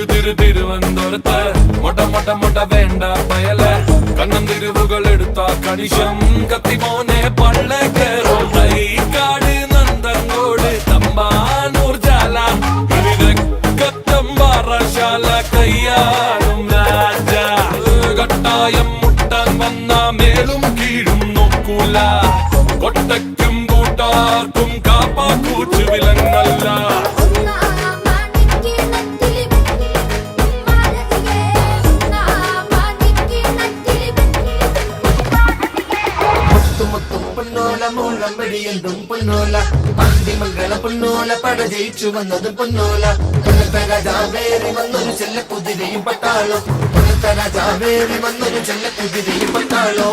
തിരുവനന്തപുരത്ത് മൊട്ട വേണ്ട പയല കണ്ണം തിരിവുകൾ എടുത്ത കണിശം കത്തിമോനെ പള്ളേ കേറോ തൈക്കാട് നന്ദങ്കോട് തമ്പാനൂർ ജാല കത്തമ്പാറശാല കയ്യാടും രാജ കട്ടായം മുട്ടാൻ വന്ന മേലും കീഴും നോക്കൂല കൊട്ടയ്ക്കും കൂട്ടാർക്കും കാപ്പാക്കൂച്ചു വിലങ്ങല്ല പൊന്നോല മന്ദിമംഗള പൊന്നോല പട ജയിച്ചു വന്നതും പൊന്നോല പുനത്ത രാജാവേറി വന്നൊരു ചെല്ല കുതിരയും പട്ടാളോ പുനത്ത രാജാവേറി വന്നൊരു ചെല്ല കുതിരയും പട്ടാളോ